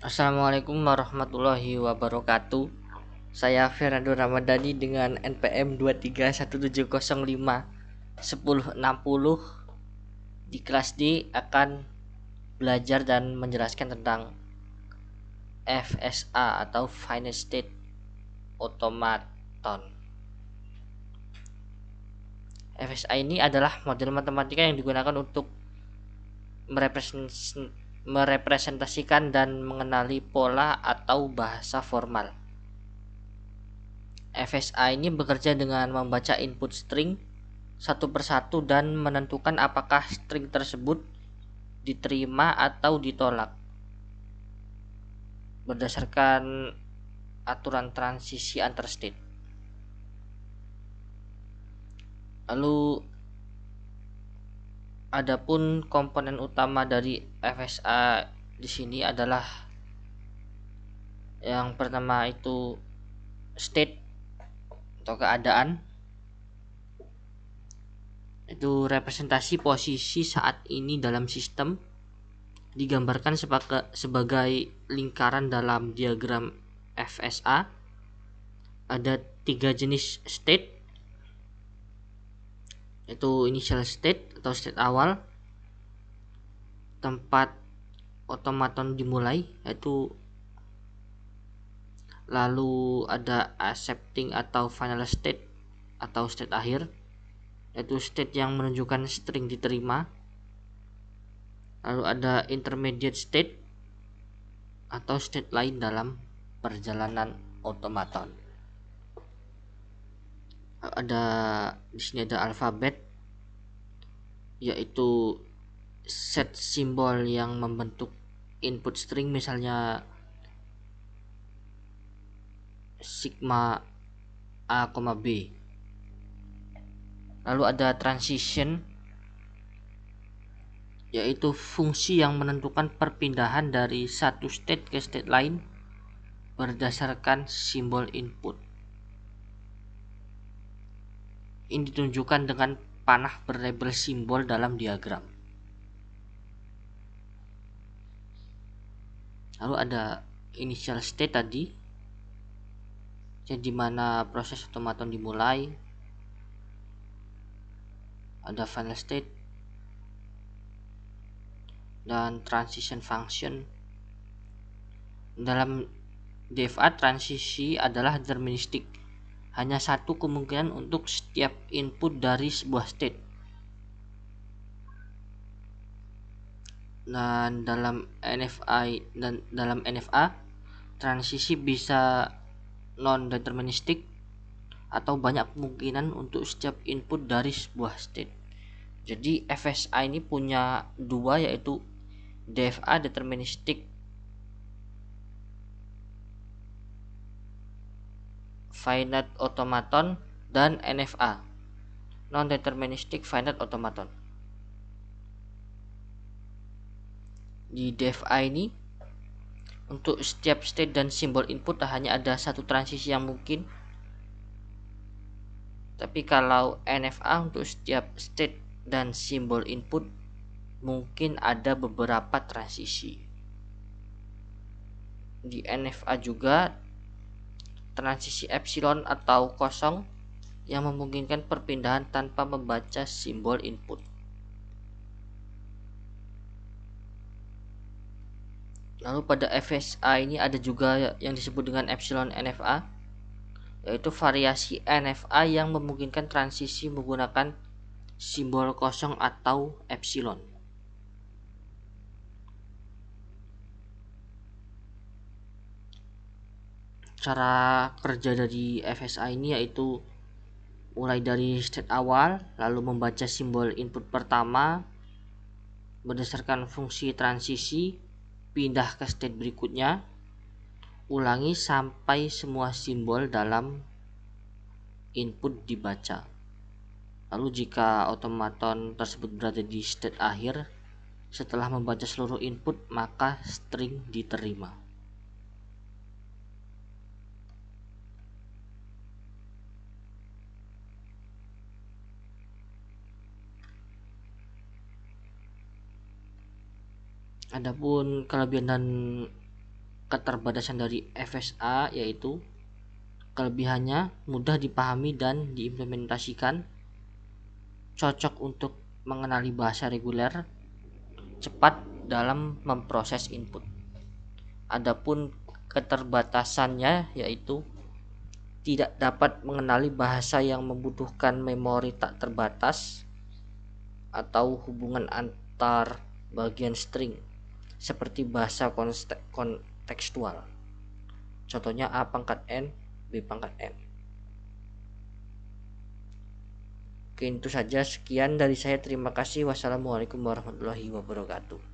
Assalamualaikum warahmatullahi wabarakatuh. Saya Fernando Ramadhani dengan NPM 23170510660. Di kelas D akan belajar dan menjelaskan tentang FSA atau Finite State Automaton. FSA ini adalah model matematika yang digunakan untuk merepresentasikan dan mengenali pola atau bahasa formal. FSA ini bekerja dengan membaca input string satu persatu dan menentukan apakah string tersebut diterima atau ditolak berdasarkan aturan transisi antar state. Lalu adapun komponen utama dari FSA di sini adalah yang pertama itu state atau keadaan. Itu representasi posisi saat ini dalam sistem, digambarkan sebagai lingkaran dalam diagram FSA. Ada 3 jenis state, yaitu initial state atau state awal, tempat otomaton dimulai, lalu ada accepting atau final state atau state akhir, yaitu state yang menunjukkan string diterima. Lalu ada intermediate state atau state lain dalam perjalanan otomaton. Ada di sini ada alfabet, yaitu set simbol yang membentuk input string, misalnya sigma A, B. Lalu ada transition, yaitu fungsi yang menentukan perpindahan dari satu state ke state lain berdasarkan simbol input. Ini ditunjukkan dengan panah berlabel simbol dalam diagram. Lalu ada initial state tadi, di mana proses otomaton dimulai. Ada final state dan transition function. Dalam DFA, transisi adalah deterministik. Hanya satu kemungkinan untuk setiap input dari sebuah state. Dan dalam NFA transisi bisa non deterministik atau banyak kemungkinan untuk setiap input dari sebuah state. Jadi FSA ini punya dua, yaitu DFA deterministik finite automaton dan NFA non deterministic finite automaton. Di DFA ini untuk setiap state dan simbol input hanya ada satu transisi yang mungkin. Tapi kalau NFA untuk setiap state dan simbol input mungkin ada beberapa transisi. Di NFA juga transisi epsilon atau kosong yang memungkinkan perpindahan tanpa membaca simbol input. Lalu pada FSA ini ada juga yang disebut dengan epsilon NFA, yaitu variasi NFA yang memungkinkan transisi menggunakan simbol kosong atau epsilon. Cara kerja dari FSA ini yaitu mulai dari state awal, lalu membaca simbol input pertama berdasarkan fungsi transisi, pindah ke state berikutnya, ulangi sampai semua simbol dalam input dibaca. Lalu jika otomaton tersebut berada di state akhir, setelah membaca seluruh input maka string diterima. Adapun kelebihan dan keterbatasan dari FSA yaitu kelebihannya mudah dipahami dan diimplementasikan, cocok untuk mengenali bahasa reguler, cepat dalam memproses input. Adapun keterbatasannya yaitu tidak dapat mengenali bahasa yang membutuhkan memori tak terbatas atau hubungan antar bagian string seperti bahasa kontekstual. Contohnya A pangkat N, B pangkat N. Oke, itu saja. Sekian dari saya. Terima kasih. Wassalamualaikum warahmatullahi wabarakatuh.